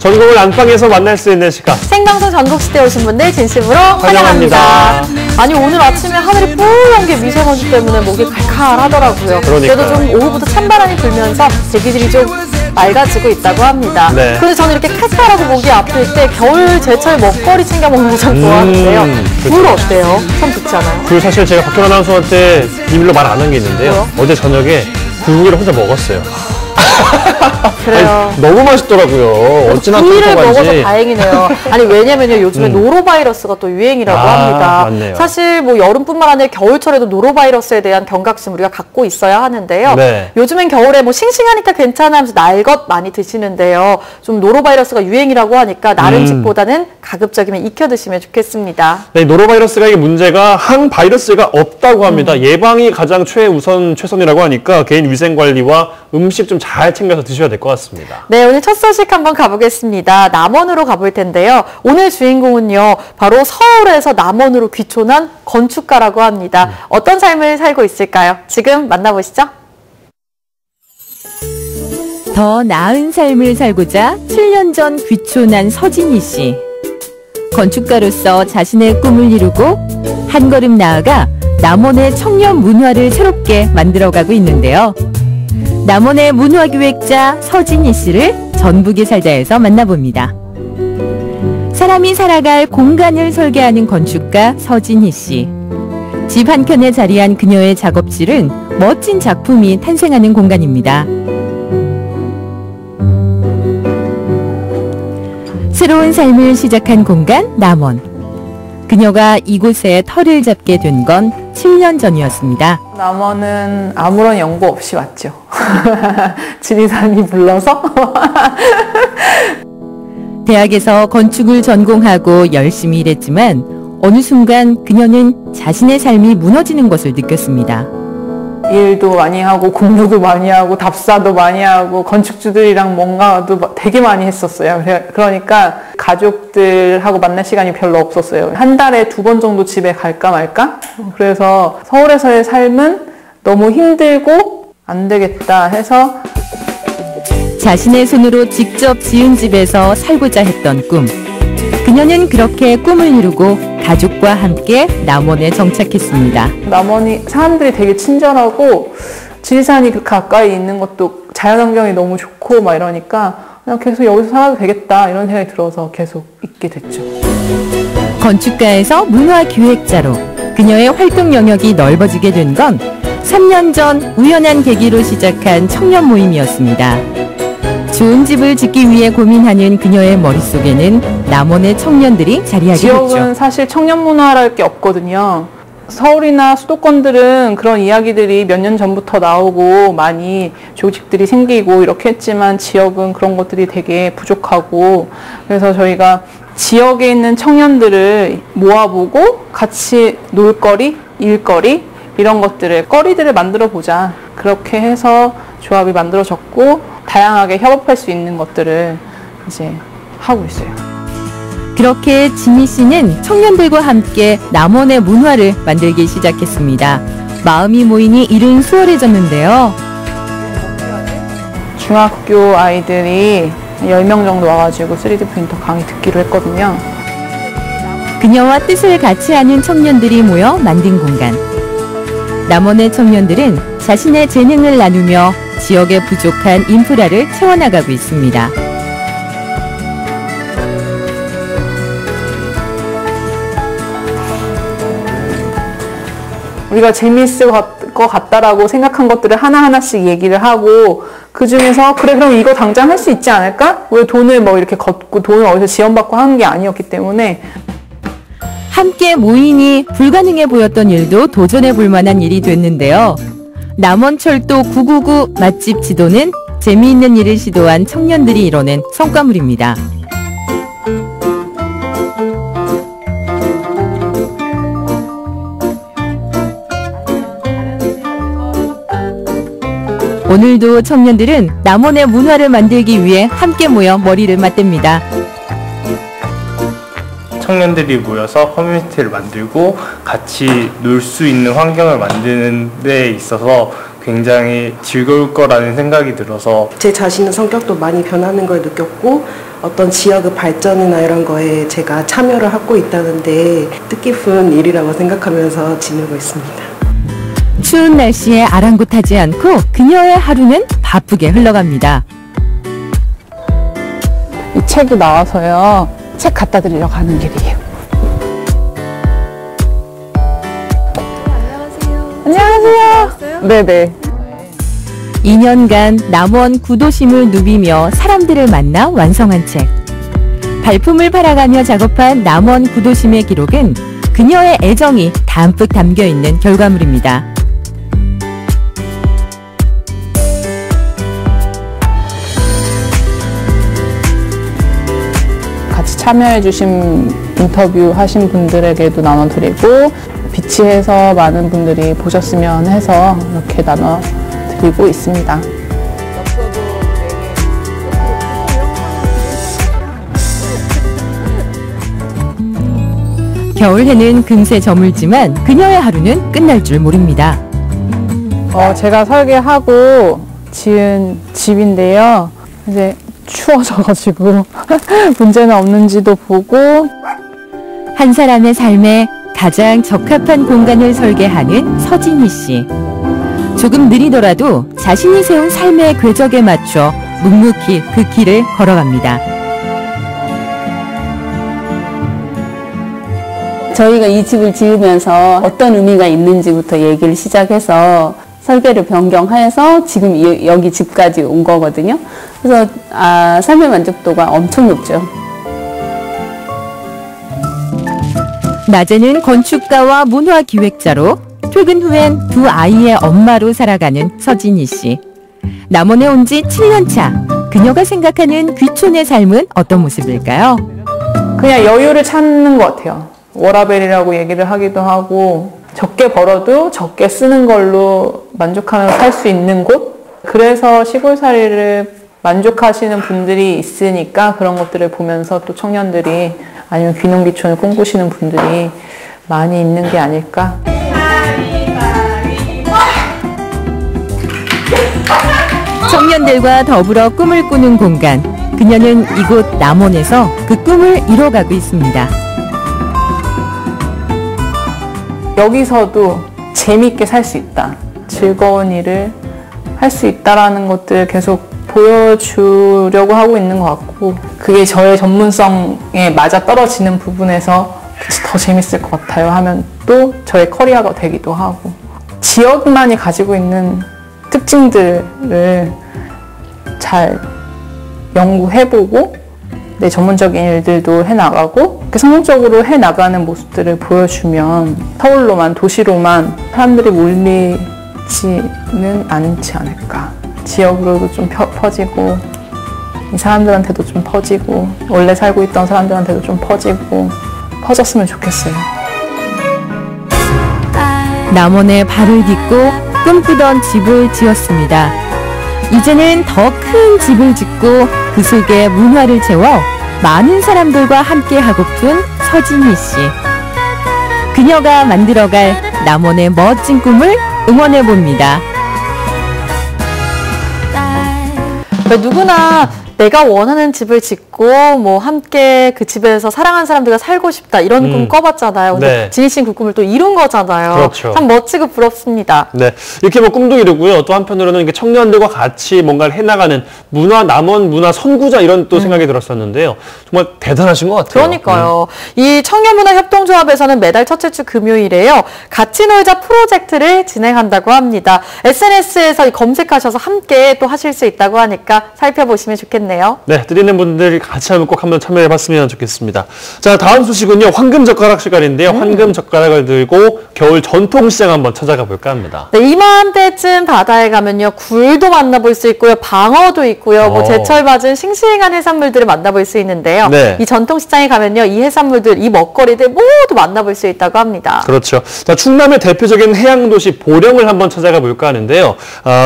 전국을 안방에서 만날 수 있는 시간. 생방송 전국시대에 오신 분들 진심으로 환영합니다. 아니 오늘 아침에 하늘이 뽀얀 게 미세먼지 때문에 목이 칼칼하더라고요. 그래도 좀 오후부터 찬바람이 불면서 대기질이 좀 맑아지고 있다고 합니다. 네. 그런데 저는 이렇게 칼칼하고 목이 아플 때 겨울 제철 먹거리 챙겨 먹는 거 참 좋아하는데요. 굴 어때요? 참 좋지 않아요? 굴 사실 제가 박현 아나운서한테 비밀로 말 안 한 게 있는데요. 뭐요? 어제 저녁에 굴고기를 혼자 먹었어요. 그래요. 아니, 너무 맛있더라고요. 어찌나 굴을 톡톡한지. 먹어서 다행이네요. 아니 왜냐면요 요즘에 노로바이러스가 또 유행이라고 합니다. 맞네요. 사실 뭐 여름뿐만 아니라 겨울철에도 노로바이러스에 대한 경각심 우리가 갖고 있어야 하는데요. 네. 요즘엔 겨울에 뭐 싱싱하니까 괜찮아 하면서 날것 많이 드시는데요. 좀 노로바이러스가 유행이라고 하니까 나름직보다는 가급적이면 익혀 드시면 좋겠습니다. 네, 노로바이러스가 이게 문제가 항바이러스가 없다고 합니다. 예방이 가장 최선이라고 하니까 개인 위생 관리와 음식 좀 잘 챙겨서 드셔야 될 것 같습니다. 네, 오늘 첫 소식 한번 가보겠습니다. 남원으로 가볼 텐데요. 오늘 주인공은요, 바로 서울에서 남원으로 귀촌한 건축가라고 합니다. 어떤 삶을 살고 있을까요? 지금 만나보시죠. 더 나은 삶을 살고자 7년 전 귀촌한 서진희 씨. 건축가로서 자신의 꿈을 이루고 한 걸음 나아가 남원의 청년 문화를 새롭게 만들어가고 있는데요. 남원의 문화기획자 서진희 씨를 전북에 살다에서 만나봅니다. 사람이 살아갈 공간을 설계하는 건축가 서진희 씨. 집 한켠에 자리한 그녀의 작업실은 멋진 작품이 탄생하는 공간입니다. 새로운 삶을 시작한 공간 남원. 그녀가 이곳에 터를 잡게 된 건 7년 전이었습니다. 남원은 아무런 연고 없이 왔죠. 지리산이 불러서. 대학에서 건축을 전공하고 열심히 일했지만 어느 순간 그녀는 자신의 삶이 무너지는 것을 느꼈습니다. 일도 많이 하고 공부도 많이 하고 답사도 많이 하고 건축주들이랑 뭔가도 되게 많이 했었어요. 그러니까 가족들하고 만날 시간이 별로 없었어요. 한 달에 2번 정도 집에 갈까 말까? 그래서 서울에서의 삶은 너무 힘들고 안 되겠다 해서 자신의 손으로 직접 지은 집에서 살고자 했던 꿈. 그녀는 그렇게 꿈을 이루고 가족과 함께 남원에 정착했습니다. 남원이 사람들이 되게 친절하고 지리산이 그 가까이 있는 것도 자연환경이 너무 좋고 막 이러니까 그냥 계속 여기서 살아도 되겠다 이런 생각이 들어서 계속 있게 됐죠. 건축가에서 문화기획자로 그녀의 활동 영역이 넓어지게 된 건 3년 전 우연한 계기로 시작한 청년 모임이었습니다. 좋은 집을 짓기 위해 고민하는 그녀의 머릿속에는 남원의 청년들이 자리하게 됐죠. 지역은 사실 청년 문화랄 게 없거든요. 서울이나 수도권들은 그런 이야기들이 몇 년 전부터 나오고 많이 조직들이 생기고 이렇게 했지만 지역은 그런 것들이 되게 부족하고 그래서 저희가 지역에 있는 청년들을 모아보고 같이 놀거리, 일거리 이런 것들을 거리들을 만들어 보자. 그렇게 해서 조합이 만들어졌고 다양하게 협업할 수 있는 것들을 이제 하고 있어요. 그렇게 진희 씨는 청년들과 함께 남원의 문화를 만들기 시작했습니다. 마음이 모이니 일은 수월해졌는데요. 중학교 아이들이 10명 정도 와가지고 3D 프린터 강의 듣기로 했거든요. 그녀와 뜻을 같이 하는 청년들이 모여 만든 공간. 남원의 청년들은 자신의 재능을 나누며 지역의 부족한 인프라를 채워나가고 있습니다. 우리가 재미있을 것 같다라고 생각한 것들을 하나하나씩 얘기를 하고 그 중에서 그래 그럼 이거 당장 할 수 있지 않을까? 왜 돈을 뭐 이렇게 걷고 돈을 어디서 지원받고 하는 게 아니었기 때문에 함께 모이니 불가능해 보였던 일도 도전해 볼 만한 일이 됐는데요. 남원철도 999 맛집 지도는 재미있는 일을 시도한 청년들이 이뤄낸 성과물입니다. 오늘도 청년들은 남원의 문화를 만들기 위해 함께 모여 머리를 맞댑니다. 청년들이 모여서 커뮤니티를 만들고 같이 놀 수 있는 환경을 만드는 데 있어서 굉장히 즐거울 거라는 생각이 들어서 제 자신의 성격도 많이 변하는 걸 느꼈고 어떤 지역의 발전이나 이런 거에 제가 참여를 하고 있다는데 뜻깊은 일이라고 생각하면서 지내고 있습니다. 추운 날씨에 아랑곳하지 않고 그녀의 하루는 바쁘게 흘러갑니다. 이 책이 나와서요. 책 갖다 드리러 가는 길이에요. 안녕하세요. 네네. 2년간 남원 구도심을 누비며 사람들을 만나 완성한 책. 발품을 팔아가며 작업한 남원 구도심의 기록은 그녀의 애정이 담뿍 담겨있는 결과물입니다. 같이 참여해주신 인터뷰 하신 분들에게도 나눠드리고 비치해서 많은 분들이 보셨으면 해서 이렇게 나눠드리고 있습니다. 겨울해는 금세 저물지만 그녀의 하루는 끝날 줄 모릅니다. 제가 설계하고 지은 집인데요. 이제 추워져가지고 문제는 없는지도 보고 한 사람의 삶에 가장 적합한 공간을 설계하는 서진희 씨. 조금 느리더라도 자신이 세운 삶의 궤적에 맞춰 묵묵히 그 길을 걸어갑니다. 저희가 이 집을 지으면서 어떤 의미가 있는지부터 얘기를 시작해서 설계를 변경해서 지금 여기 집까지 온 거거든요. 그래서 삶의 만족도가 엄청 높죠. 낮에는 건축가와 문화기획자로 퇴근 후엔 두 아이의 엄마로 살아가는 서진희 씨. 남원에 온 지 7년 차. 그녀가 생각하는 귀촌의 삶은 어떤 모습일까요? 그냥 여유를 찾는 것 같아요. 워라밸이라고 얘기를 하기도 하고 적게 벌어도 적게 쓰는 걸로 만족하면서 살 수 있는 곳? 그래서 시골살이를 만족하시는 분들이 있으니까 그런 것들을 보면서 또 청년들이 아니면 귀농귀촌을 꿈꾸시는 분들이 많이 있는 게 아닐까. 청년들과 더불어 꿈을 꾸는 공간. 그녀는 이곳 남원에서 그 꿈을 이뤄가고 있습니다. 여기서도 재미있게 살 수 있다. 즐거운 일을 할 수 있다라는 것들을 계속 보여주려고 하고 있는 것 같고 그게 저의 전문성에 맞아 떨어지는 부분에서 더 재밌을 것 같아요 하면 또 저의 커리어가 되기도 하고 지역만이 가지고 있는 특징들을 잘 연구해보고 내 전문적인 일들도 해나가고 성공적으로 해나가는 모습들을 보여주면 서울로만 도시로만 사람들이 몰리지는 않지 않을까. 지역으로도 좀 퍼지고 이 사람들한테도 좀 퍼지고 원래 살고 있던 사람들한테도 좀 퍼지고 퍼졌으면 좋겠어요. 남원에 발을 딛고 꿈꾸던 집을 지었습니다. 이제는 더 큰 집을 짓고 그 속에 문화를 채워 많은 사람들과 함께 하고픈 서진희 씨. 그녀가 만들어갈 남원의 멋진 꿈을 응원해봅니다. 누구나 내가 원하는 집을 짓고 뭐 함께 그 집에서 사랑하는 사람들과 살고 싶다 이런 꿈 꿔봤잖아요. 근데 네. 진희 씨는 그 꿈을 또 이룬 거잖아요. 그렇죠. 참 멋지고 부럽습니다. 네, 이렇게 뭐 꿈도 이루고요. 또 한편으로는 이게 청년들과 같이 뭔가를 해나가는 남원 문화 선구자 이런 또 생각이 들었었는데요. 정말 대단하신 것 같아요. 그러니까요. 이 청년문화협동조합에서는 매달 첫째 주 금요일에요. 같이 놀자 프로젝트를 진행한다고 합니다. SNS에서 검색하셔서 함께 또 하실 수 있다고 하니까 살펴보시면 좋겠네요. 네, 드리는 분들 같이 한번 참여해봤으면 좋겠습니다. 자, 다음 소식은요. 황금젓가락 시간인데요. 황금젓가락을 들고 겨울 전통시장 한번 찾아가 볼까 합니다. 네, 이맘때쯤 바다에 가면요. 굴도 만나볼 수 있고요. 방어도 있고요. 뭐 제철 맞은 싱싱한 해산물들을 만나볼 수 있는데요. 네. 이 전통시장에 가면요. 이 해산물들, 이 먹거리들 모두 만나볼 수 있다고 합니다. 그렇죠. 자, 충남의 대표적인 해양도시 보령을 한번 찾아가 볼까 하는데요.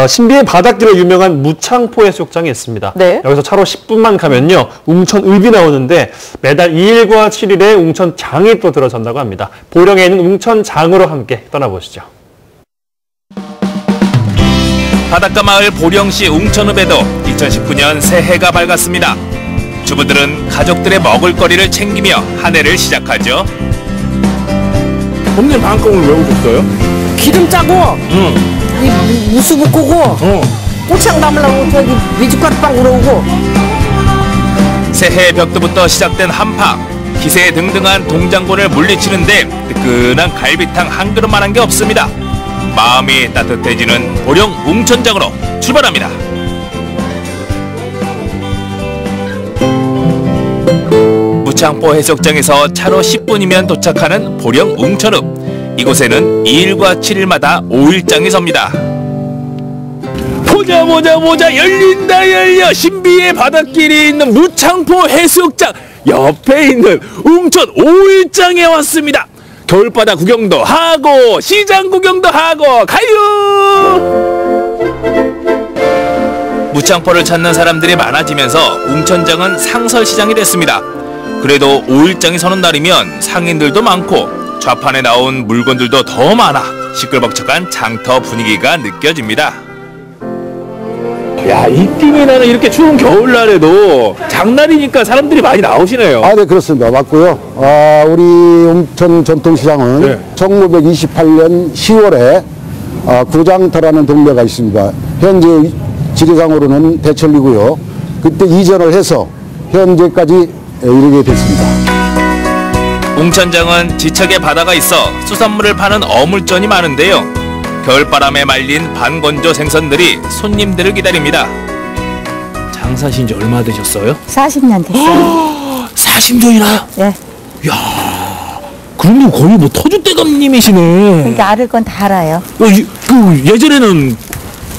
신비의 바닷길로 유명한 무창포 해수욕장이 있습니다. 네. 여기서 차로 10분만 가면요. 웅천읍이 나오는데 매달 2일과 7일에 웅천장이 또 들어선다고 합니다. 보령에 있는 웅천장으로 함께 떠나보시죠. 바닷가 마을 보령시 웅천읍에도 2019년 새해가 밝았습니다. 주부들은 가족들의 먹을거리를 챙기며 한 해를 시작하죠. 어머님 방앗간을 왜 오셨어요? 기름 짜고, 이 무수 붓고, 꼬치향 담으려고 저기 미숫가루빵 우러오고. 새해 벽두부터 시작된 한파. 기세 등등한 동장군을 물리치는데 뜨끈한 갈비탕 한 그릇만한 게 없습니다. 마음이 따뜻해지는 보령 웅천장으로 출발합니다. 무창포 해수욕장에서 차로 10분이면 도착하는 보령 웅천읍. 이곳에는 2일과 7일마다 5일장이 섭니다. 보자 열린다 열려. 신비의 바닷길이 있는 무창포 해수욕장 옆에 있는 웅천 5일장에 왔습니다. 겨울바다 구경도 하고 시장 구경도 하고 가요. 무창포를 찾는 사람들이 많아지면서 웅천장은 상설시장이 됐습니다. 그래도 5일장이 서는 날이면 상인들도 많고 좌판에 나온 물건들도 더 많아 시끌벅적한 장터 분위기가 느껴집니다. 야, 이 팀이 나는 이렇게 추운 겨울날에도 장날이니까 사람들이 많이 나오시네요. 네, 그렇습니다. 맞고요. 우리 웅천 전통시장은 1928년 10월에 구장터라는 동네가 있습니다. 현재 지리상으로는 대천리고요. 그때 이전을 해서 현재까지 이르게 됐습니다. 웅천장은 지척에 바다가 있어 수산물을 파는 어물전이 많은데요. 겨울바람에 말린 반건조 생선들이 손님들을 기다립니다. 장사하신 지 얼마 되셨어요? 40년 됐어요. 40년이나? 네. 야, 그럼 거의 뭐 터줏대감님이시네. 그러니까 알을 건 다 알아요. 예전에는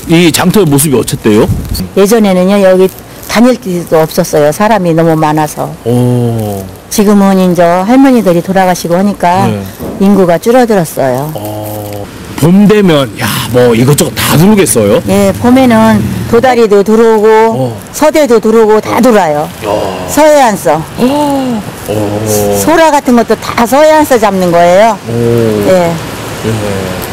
이 장터의 모습이 어땠대요? 예전에는요, 여기 다닐 데도 없었어요. 사람이 너무 많아서. 오. 지금은 이제 할머니들이 돌아가시고 하니까 인구가 줄어들었어요. 봄 되면 뭐 이것저것 다 들어오겠어요? 예, 봄에는 도다리도 들어오고 서대도 들어오고 다 들어와요. 서해안서. 소라 같은 것도 다 서해안서 잡는 거예요. 예.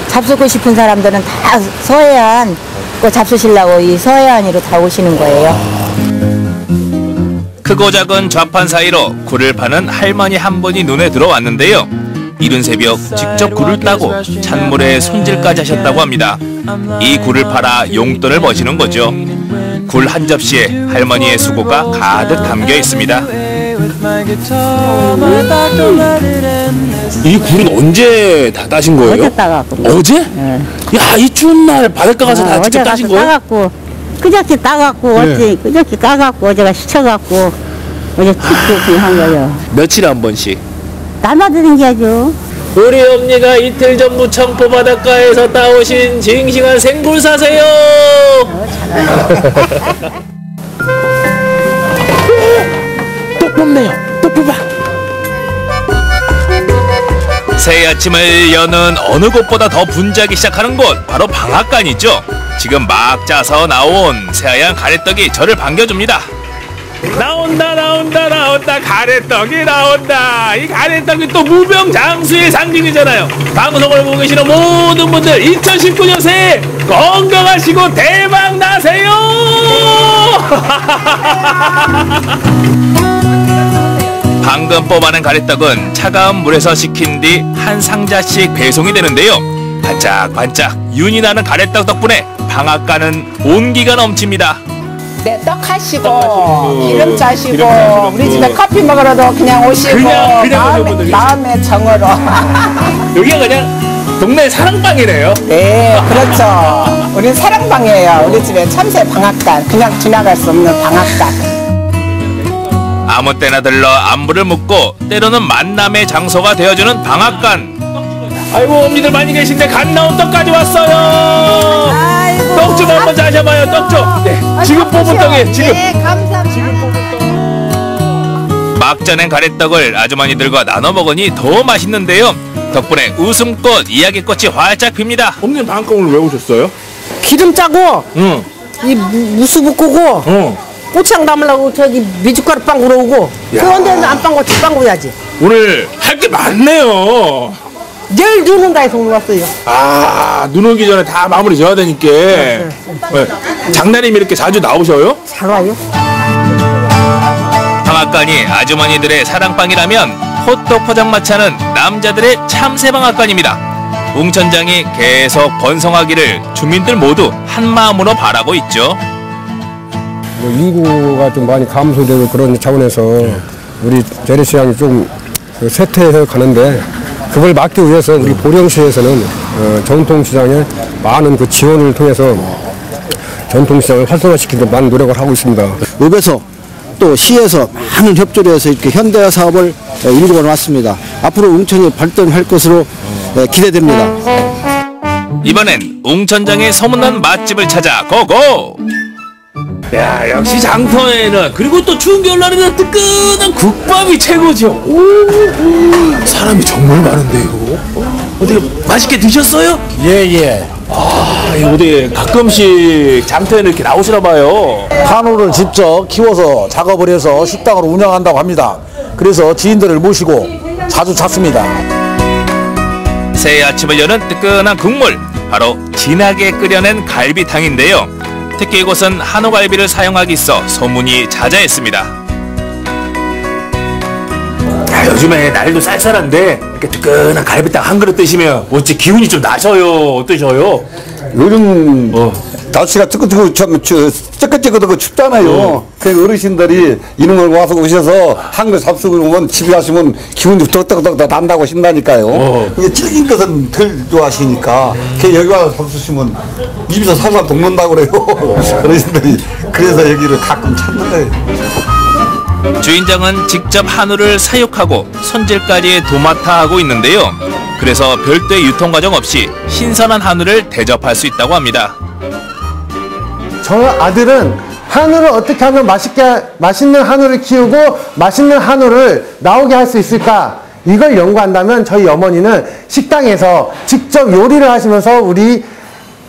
잡수고 싶은 사람들은 다 서해안 거 잡수시려고 이 서해안으로 다 오시는 거예요. 크고 작은 좌판 사이로 굴을 파는 할머니 한 분이 눈에 들어왔는데요. 이른 새벽 직접 굴을 따고 찬물에 손질까지 하셨다고 합니다. 이 굴을 팔아 용돈을 버시는 거죠. 굴 한 접시에 할머니의 수고가 가득 담겨 있습니다. 이 굴은 언제 다 따신 거예요? 어제 따갖고. 어제? 네. 야, 이 추운 날 바닷가 가서 다 직접 따신 거예요? 따갖고 그저께 따갖고 어제 그저께 까갖고 어제가 시쳐갖고 어제 툭툭 한 거예요. 며칠에 한 번씩? 날마다 댕겨야죠. 우리 엄니가 이틀 전 무창포 바닷가에서 따오신 싱싱한 생굴 사세요. 또 뽑네요. 또 뽑아. 새해 아침을 여는 어느 곳보다 더 분주하기 시작하는 곳 바로 방앗간이죠. 지금 막 짜서 나온 새하얀 가래떡이 저를 반겨줍니다. 나온다 가래떡이 나온다. 이 가래떡이 또 무병장수의 상징이잖아요. 방송을 보고 계시는 모든 분들 2019년 새해 건강하시고 대박 나세요. 방금 뽑아낸 가래떡은 차가운 물에서 식힌 뒤 한 상자씩 배송이 되는데요. 반짝반짝 윤이 나는 가래떡 덕분에 방앗간은 온기가 넘칩니다. 네, 떡 하시고 기름 짜시고 우리 집에 커피 먹으러도 그냥 오시고 그냥 마음의 정으로 여기가 그냥 동네 사랑방이네요. 네, 그렇죠. 우린 사랑방이에요. 우리 집에 참새 방앗간, 그냥 지나갈 수 없는 방앗간. 아무 때나 들러 안부를 묻고 때로는 만남의 장소가 되어주는 방앗간. 아이고, 언니들 많이 계신데 갓 나온 떡까지 왔어요. 떡 좀 한번 자셔봐요. 떡 좀. 네, 지금 뽑은 떡이에요. 지금. 네, 감사합니다. 지금 뽑은 떡. 막 쪄낸 가래떡을 아주머니들과 나눠 먹으니 더 맛있는데요. 덕분에 웃음꽃, 이야기꽃이 활짝 핍니다. 언니 방앗간을 왜 오셨어요? 기름 짜고, 이 무수 붓고, 꼬치향 담으려고 저기 미숫가루빵 우러오고. 그런데 안 빵고 뒷빵고 해야지. 오늘 할 게 많네요. 내일 눈 온다 해서 오늘 왔어요. 아, 눈 오기 전에 다 마무리 지어야 되니까. 네. 장날님 이렇게 자주 나오셔요? 잘 와요. 방앗간이 아주머니들의 사랑방이라면 호떡 포장마차는 남자들의 참새방앗간입니다. 웅천장이 계속 번성하기를 주민들 모두 한마음으로 바라고 있죠. 뭐 인구가 좀 많이 감소되고 그런 차원에서 우리 재래시장이 좀 쇠퇴해서 가는데 그걸 막기 위해서 우리 보령시에서는 전통시장에 많은 그 지원을 통해서 전통시장을 활성화시키도록 많은 노력을 하고 있습니다. 읍에서 또 시에서 많은 협조를 해서 이렇게 현대화 사업을 이루고 왔습니다. 앞으로 웅천이 발전할 것으로 기대됩니다. 이번엔 웅천장의 소문난 맛집을 찾아 고고! 야, 역시 장터에는 그리고 또 추운 겨울날에는 뜨끈한 국밥이 최고죠. 오, 사람이 정말 많은데요. 어떻게 맛있게 드셨어요? 예. 아, 어디 가끔씩 장터에는 이렇게 나오시나 봐요. 한우를 직접 키워서 작업을 해서 식당으로 운영한다고 합니다. 그래서 지인들을 모시고 자주 찾습니다. 새해 아침을 여는 뜨끈한 국물, 바로 진하게 끓여낸 갈비탕인데요. 특히 이곳은 한우갈비를 사용하기 있어 소문이 자자했습니다. 야, 요즘에 날도 쌀쌀한데 이렇게 뜨끈한 갈비탕 한 그릇 드시면 어찌 기운이 좀 나셔요. 어떠셔요? 요즘 날씨가 찌끗찌끗하고 춥잖아요. 그 어르신들이 이놈을 와서 오셔서 한 그릇 잡수고 오면 집에 가시면 기분이 떡떡떡 난다고 하신다니까요. 이게 찔긴 것은 덜 좋아하시니까 여기 와서 잡수시면 입에서 살살 녹는다고 그래요. 어르신들이. 그래서 여기를 가끔 찾는 거예요. 주인장은 직접 한우를 사육하고 손질까지 도맡아 하고 있는데요. 그래서 별도의 유통과정 없이 신선한 한우를 대접할 수 있다고 합니다. 저 아들은 한우를 어떻게 하면 맛있는 한우를 키우고 맛있는 한우를 나오게 할 수 있을까? 이걸 연구한다면 저희 어머니는 식당에서 직접 요리를 하시면서 우리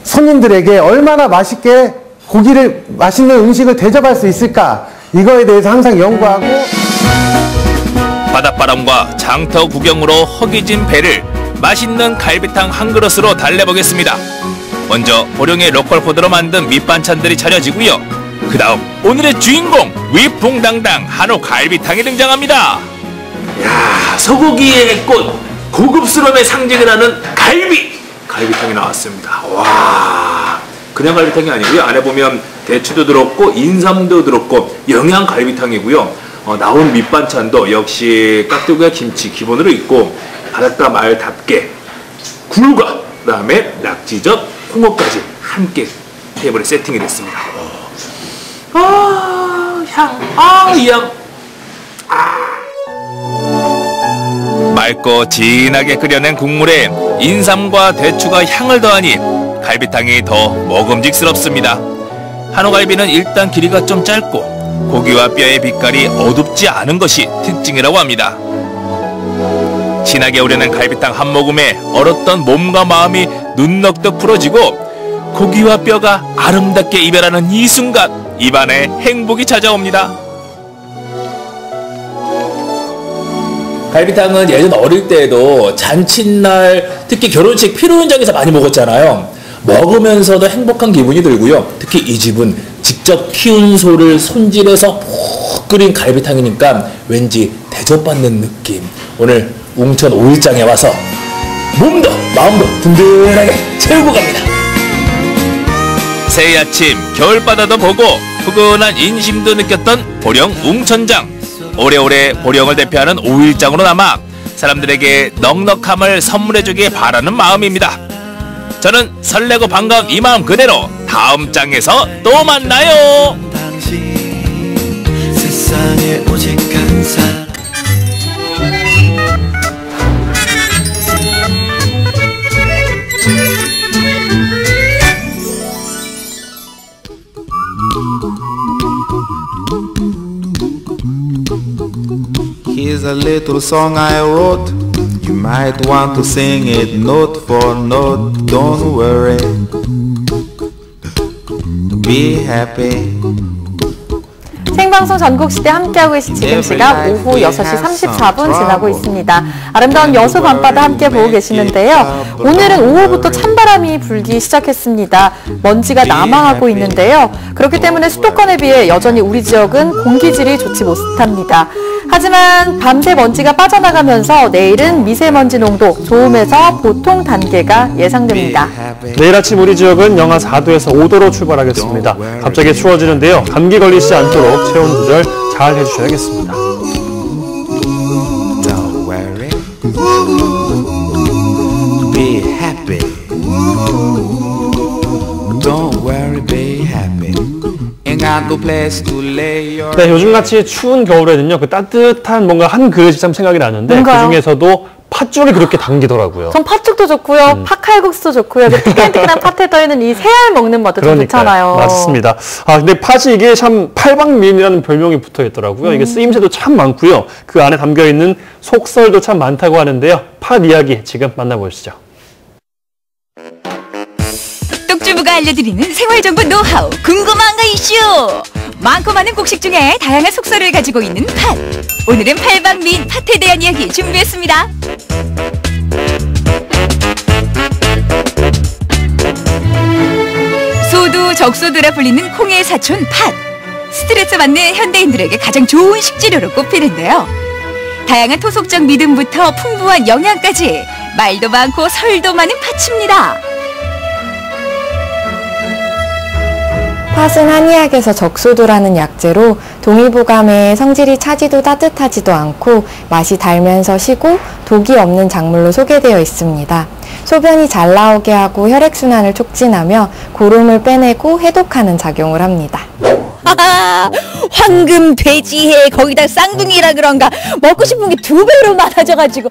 손님들에게 얼마나 맛있게 맛있는 음식을 대접할 수 있을까? 이거에 대해서 항상 연구하고. 바닷바람과 장터 구경으로 허기진 배를 맛있는 갈비탕 한 그릇으로 달래보겠습니다. 먼저 보령의 로컬 푸드로 만든 밑반찬들이 차려지고요. 그 다음 오늘의 주인공 위풍당당 한우 갈비탕이 등장합니다. 야, 소고기의 꽃, 고급스러움의 상징을 하는 갈비탕이 나왔습니다. 와, 그냥 갈비탕이 아니고요. 안에 보면 대추도 들었고 인삼도 들었고 영양 갈비탕이고요. 나온 밑반찬도 역시 깍두기와 김치 기본으로 있고 바닷가 마을답게 굴과 그다음에 낙지젓, 홍어까지 함께 테이블에 세팅이 됐습니다. 이 향. 맑고 진하게 끓여낸 국물에 인삼과 대추가 향을 더하니 갈비탕이 더 먹음직스럽습니다. 한우갈비는 일단 길이가 좀 짧고 고기와 뼈의 빛깔이 어둡지 않은 것이 특징이라고 합니다. 진하게 우려낸 갈비탕 한 모금에 얼었던 몸과 마음이 눈넉덕 풀어지고 고기와 뼈가 아름답게 이별하는 이 순간 입안에 행복이 찾아옵니다. 갈비탕은 예전 어릴 때에도 잔칫날, 특히 결혼식 피로 현장에서 많이 먹었잖아요. 먹으면서도 행복한 기분이 들고요. 특히 이 집은 직접 키운 소를 손질해서 푹 끓인 갈비탕이니까 왠지 대접받는 느낌. 오늘 웅천 5일장에 와서 몸도 마음도 든든하게 채우고 갑니다. 새해 아침 겨울바다도 보고 푸근한 인심도 느꼈던 보령 웅천장. 오래오래 보령을 대표하는 5일장으로 남아 사람들에게 넉넉함을 선물해주길 바라는 마음입니다. 저는 설레고 반가운 이 마음 그대로 다음 장에서 또 만나요. 세상에 오직 한 사람. Here's a little song I wrote. You might want to sing it note for note. Don't worry. Be happy. 생방송 전국시대 함께하고 계신 지금 시각 오후 6시 34분 지나고 있습니다. 아름다운 여수 밤바다 함께 보고 계시는데요. 오늘은 오후부터 찬바람이 불기 시작했습니다. 먼지가 남아하고 있는데요. 그렇기 때문에 수도권에 비해 여전히 우리 지역은 공기질이 좋지 못합니다. 하지만 밤새 먼지가 빠져나가면서 내일은 미세먼지 농도 좋음에서 보통 단계가 예상됩니다. 내일 아침 우리 지역은 영하 4도에서 5도로 출발하겠습니다. 갑자기 추워지는데요. 감기 걸리지 않도록 체온 조절 잘 해주셔야겠습니다. Don't worry, be happy. Don't worry, be happy. Ain't got no place to lay your. 네, 요즘같이 추운 겨울에는요, 그 따뜻한 뭔가 한 그릇이 참 생각이 나는데 뭔가요? 그 중에서도 팥죽이 그렇게 당기더라고요. 전 팥죽도 좋고요. 팥칼국수도 좋고요. 그 뜨끈뜨끈한 팥에 떠있는 이 새알 먹는 맛도 좀 좋잖아요. 맞습니다. 근데 팥이 이게 참 팔방미인이라는 별명이 붙어 있더라고요. 이게 쓰임새도 참 많고요. 그 안에 담겨 있는 속설도 참 많다고 하는데요. 팥 이야기 지금 만나보시죠. 똑주부가 알려드리는 생활정보 노하우 궁금한 거 이슈. 많고 많은 곡식 중에 다양한 속설을 가지고 있는 팥. 오늘은 팔방미인 팥에 대한 이야기 준비했습니다. 소두, 적소두라 불리는 콩의 사촌 팥. 스트레스 받는 현대인들에게 가장 좋은 식재료로 꼽히는데요. 다양한 토속적 믿음부터 풍부한 영양까지 말도 많고 설도 많은 팥입니다. 팥은 한의학에서 적소두라는 약재로 동의보감에 성질이 차지도 따뜻하지도 않고 맛이 달면서 시고 독이 없는 작물로 소개되어 있습니다. 소변이 잘 나오게 하고 혈액순환을 촉진하며 고름을 빼내고 해독하는 작용을 합니다. 황금 돼지해 거기다 쌍둥이라 그런가 먹고 싶은 게 2배로 많아져가지고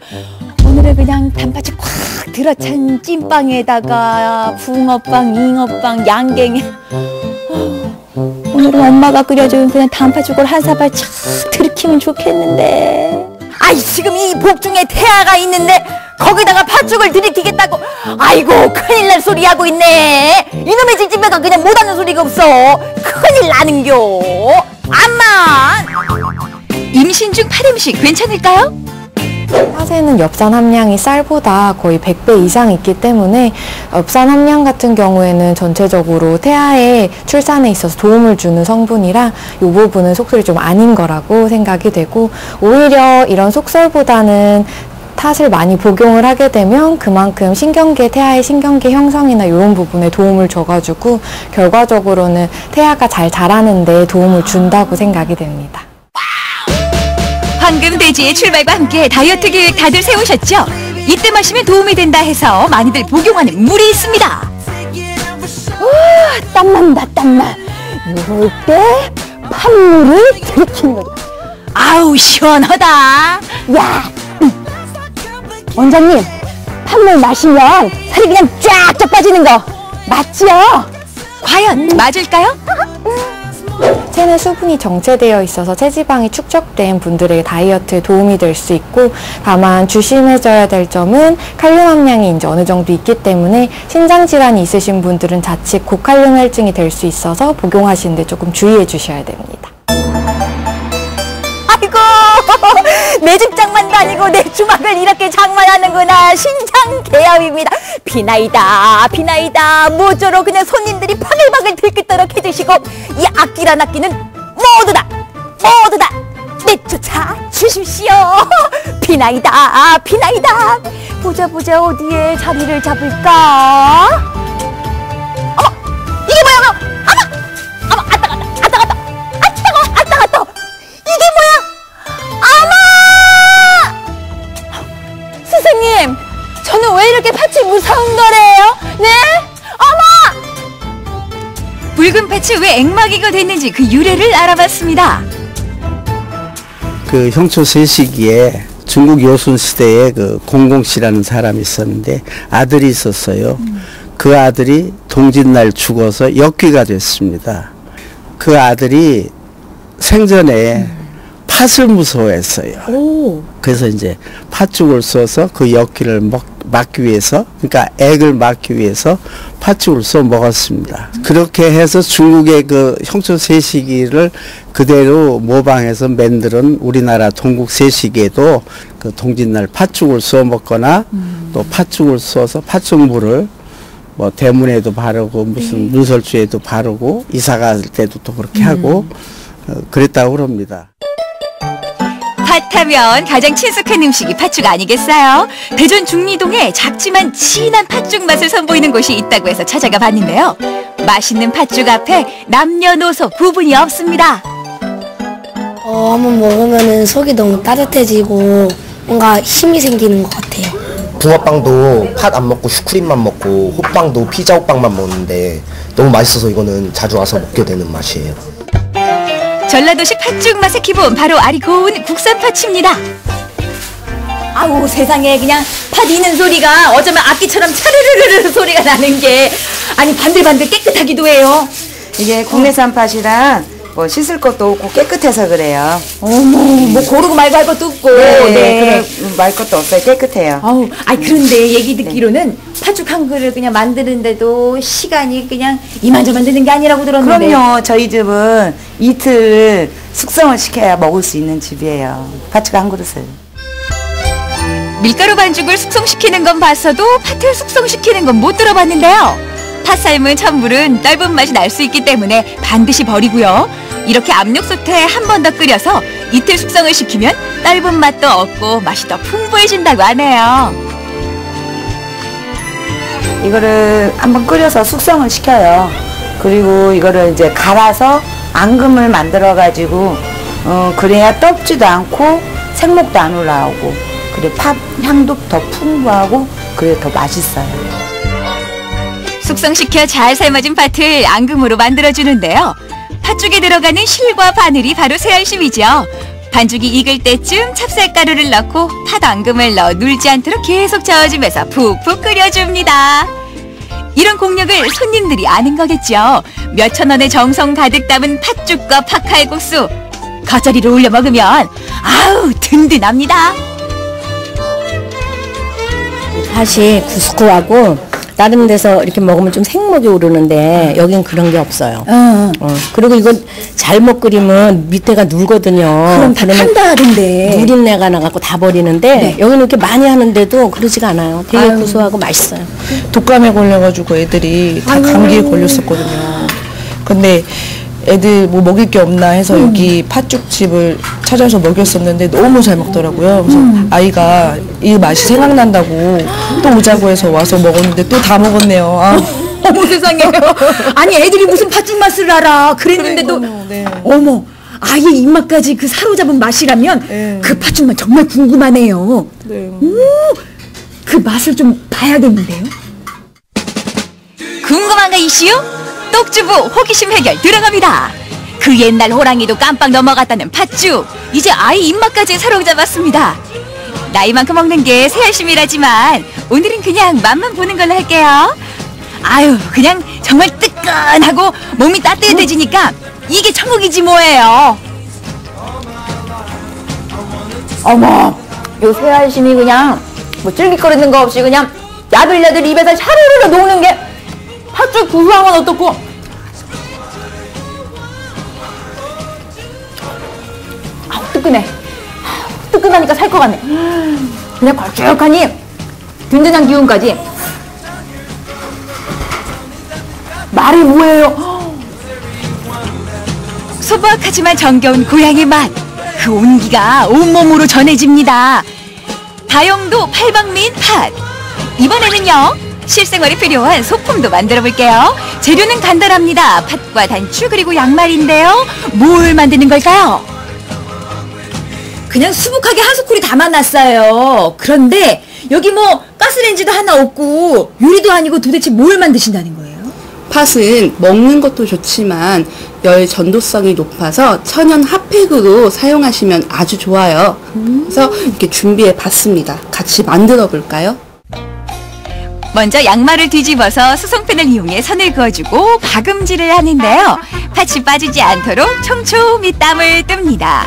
오늘은 그냥 단팥이 콱 들어찬 찐빵에다가 붕어빵, 잉어빵, 양갱에 오늘은 엄마가 끓여준 그냥 단팥죽을 한 사발 착 들이키면 좋겠는데 아이 지금 이 복중에 태아가 있는데 거기다가 팥죽을 들이키겠다고 아이고 큰일 날 소리 하고 있네. 이놈의 집집애가 그냥 못하는 소리가 없어. 큰일 나는겨. 암만 임신 중 팥 음식 괜찮을까요? 팥에는 엽산 함량이 쌀보다 거의 100배 이상 있기 때문에 엽산 함량 같은 경우에는 전체적으로 태아의 출산에 있어서 도움을 주는 성분이라 이 부분은 속설이 좀 아닌 거라고 생각이 되고 오히려 이런 속설보다는 팥을 많이 복용을 하게 되면 그만큼 신경계, 태아의 신경계 형성이나 이런 부분에 도움을 줘가지고 결과적으로는 태아가 잘 자라는 데 도움을 준다고 생각이 됩니다. 황금돼지의 출발과 함께 다이어트 계획 다들 세우셨죠? 이때 마시면 도움이 된다 해서 많이들 복용하는 물이 있습니다. 땀난다 땀나. 이럴 때 팥물을 들이키는 거죠. 아우 시원하다. 야 원장님 팥물 마시면 살이 그냥 쫙쫙 빠지는 거 맞지요? 과연 맞을까요? 체내 수분이 정체되어 있어서 체지방이 축적된 분들에게 다이어트에 도움이 될 수 있고 다만 조심해줘야 될 점은 칼륨 함량이 이제 어느 정도 있기 때문에 신장 질환이 있으신 분들은 자칫 고칼륨 혈증이 될 수 있어서 복용하시는데 조금 주의해 주셔야 됩니다. 아이고 내 직장만 다니고 내 주막을 이렇게 장만하는구나. 신장계약입니다. 비나이다 비나이다. 모쪼록 그냥 손님들이 바글바글 들끓도록 해주시고 이 아끼란 아끼는 모두 다 내쫓아 주십시오. 비나이다 비나이다. 보자 어디에 자리를 잡을까. 이게 뭐야. 아마 아따 이게 뭐야. 선생님, 저는 왜 이렇게 팥이 무서운 거래요? 네? 어머! 붉은 팥이 왜 액막이가 됐는지 그 유래를 알아봤습니다. 그 형초 세시기에 중국 요순 시대에 그 공공씨라는 사람이 있었는데 아들이 있었어요. 그 아들이 동짓날 죽어서 역귀가 됐습니다. 그 아들이 생전에 팥을 무서워했어요. 오. 그래서 이제 팥죽을 써서 그 엽기를 막기 위해서, 그러니까 액을 막기 위해서 팥죽을 써 먹었습니다. 그렇게 해서 중국의 그 형초 세시기를 그대로 모방해서 만든 우리나라 동국 세시기에도 그 동짓날 팥죽을 써 먹거나 또 팥죽을 써서 팥죽물을 뭐 대문에도 바르고 무슨 문설주에도 바르고 이사 갈 때도 또 그렇게 하고 그랬다고 그럽니다. 팥하면 가장 친숙한 음식이 팥죽 아니겠어요? 대전 중리동에 작지만 진한 팥죽 맛을 선보이는 곳이 있다고 해서 찾아가 봤는데요. 맛있는 팥죽 앞에 남녀노소 구분이 없습니다. 한번 먹으면 속이 너무 따뜻해지고 뭔가 힘이 생기는 것 같아요. 붕어빵도 팥 안 먹고 슈크림만 먹고 호빵도 피자 호빵만 먹는데 너무 맛있어서 이거는 자주 와서 먹게 되는 맛이에요. 전라도식 팥죽 맛의 기본 바로 알이 고운 국산 팥입니다. 아우 세상에 그냥 팥 이는 소리가 어쩌면 악기처럼 차르르르르 소리가 나는 게 아니 반들반들 깨끗하기도 해요. 이게 국내산 팥이랑 뭐 씻을 것도 없고 깨끗해서 그래요. 어머 뭐 고르고 말고 할 것도 없고 네. 그런 말 것도 없어요. 깨끗해요. 아우 그런데 얘기 듣기로는 팥죽 한 그릇 그냥 만드는데도 시간이 그냥 이만저만 드는 게 아니라고 들었는데. 그럼요. 저희 집은 이틀 숙성을 시켜야 먹을 수 있는 집이에요. 팥죽 한 그릇을. 밀가루 반죽을 숙성시키는 건 봤어도 팥을 숙성시키는 건 못 들어봤는데요. 팥 삶은 찬물은 떫은 맛이 날 수 있기 때문에 반드시 버리고요. 이렇게 압력솥에 한 번 더 끓여서 이틀 숙성을 시키면 떫은 맛도 없고 맛이 더 풍부해진다고 하네요. 이거를 한번 끓여서 숙성을 시켜요. 그리고 이거를 이제 갈아서 앙금을 만들어 가지고 그래야 떡지도 않고 생목도 안 올라오고 그리고 팥 향도 더 풍부하고 그래 더 맛있어요. 숙성시켜 잘 삶아진 팥을 앙금으로 만들어주는데요. 팥죽에 들어가는 실과 바늘이 바로 새알심이죠. 반죽이 익을 때쯤 찹쌀가루를 넣고 팥 앙금을 넣어 눌지 않도록 계속 저어주면서 푹푹 끓여줍니다. 이런 공력을 손님들이 아는 거겠죠. 몇천 원의 정성 가득 담은 팥죽과 팥칼국수. 겉절이를 올려 먹으면 아우 든든합니다. 팥이 구수하고 다른 데서 이렇게 먹으면 좀 생목이 오르는데 여긴 그런 게 없어요. 그리고 이건 잘못 끓이면 밑에가 눌거든요. 그럼 다 탄다 하던데. 누린내가 나갖고 다 버리는데 네. 여기는 이렇게 많이 하는데도 그러지가 않아요. 되게 구수하고 맛있어요. 독감에 걸려가지고 애들이 다 감기에 걸렸었거든요. 근데 애들 뭐 먹일 게 없나 해서 여기 팥죽집을 찾아서 먹였었는데 너무 잘 먹더라고요. 그래서 아이가 이 맛이 생각난다고 또 오자고 해서 와서 먹었는데 또 다 먹었네요. 아. 어머 세상에. 아니 애들이 무슨 팥죽 맛을 알아. 그랬는데도 어머 아예 입맛까지 그 사로잡은 맛이라면 그 팥죽 맛 정말 궁금하네요. 그 맛을 좀 봐야겠는데요. 궁금한 거 이슈? 떡주부 호기심 해결 들어갑니다. 그 옛날 호랑이도 깜빡 넘어갔다는 팥죽. 이제 아이 입맛까지 사로잡았습니다. 나이만큼 먹는 게 새알심이라지만 오늘은 그냥 맛만 보는 걸로 할게요. 아유 그냥 정말 뜨끈하고 몸이 따뜻해지니까 이게 천국이지 뭐예요. 어머 요 새알심이 그냥 뭐 쫄깃거리는 거 없이 그냥 야들야들 입에서 샤르르르 녹는 게 팥죽 구수한 건 어떻고 아우 뜨끈해. 뜨끈하니까 살 것 같네. 그냥 걸쭉하니 든든한 기운까지 말이 뭐예요. 소박하지만 정겨운 고향의 맛. 그 온기가 온몸으로 전해집니다. 다용도 팔방미인 팥. 이번에는요 실생활에 필요한 소품도 만들어 볼게요. 재료는 간단합니다. 팥과 단추 그리고 양말인데요. 뭘 만드는 걸까요? 그냥 수북하게 한 소쿠리 담아놨어요. 그런데 여기 뭐 가스레인지도 하나 없고 요리도 아니고 도대체 뭘 만드신다는 거예요? 팥은 먹는 것도 좋지만 열 전도성이 높아서 천연 핫팩으로 사용하시면 아주 좋아요. 그래서 이렇게 준비해 봤습니다. 같이 만들어 볼까요? 먼저 양말을 뒤집어서 수성팬을 이용해 선을 그어주고 박음질을 하는데요. 팥이 빠지지 않도록 촘촘히 땀을 뜹니다.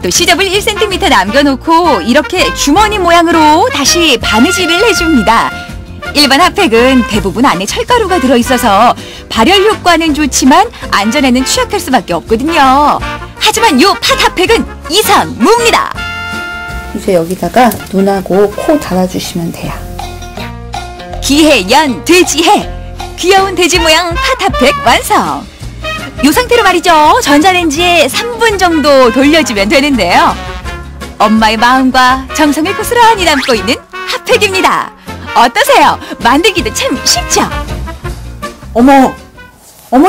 또 시접을 1cm 남겨놓고 이렇게 주머니 모양으로 다시 바느질을 해줍니다. 일반 핫팩은 대부분 안에 철가루가 들어있어서 발열 효과는 좋지만 안전에는 취약할 수밖에 없거든요. 하지만 요 팥 핫팩은 이상무입니다. 이제 여기다가 눈하고 코 달아주시면 돼요. 기해, 연, 돼지, 해. 귀여운 돼지 모양 팥 핫팩 완성. 요 상태로 말이죠. 전자레인지에 3분 정도 돌려주면 되는데요. 엄마의 마음과 정성을 고스란히 담고 있는 핫팩입니다. 어떠세요? 만들기도 참 쉽죠? 어머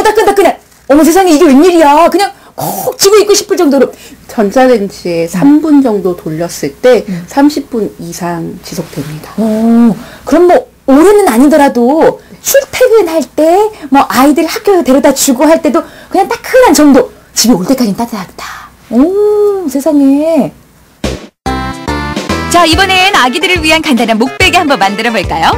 따끈따끈해. 어머 세상에 이게 웬일이야. 그냥 콕 쥐고 있고 싶을 정도로. 전자레인지에 3분 정도 돌렸을 때 30분 이상 지속됩니다. 그럼 뭐 오래는 아니더라도 출퇴근할 때 뭐 아이들 학교 데려다 주고 할 때도 그냥 따끈한 정도. 집에 올 때까지는 따뜻하다. 오 세상에. 자, 이번엔 아기들을 위한 간단한 목베개 한번 만들어 볼까요?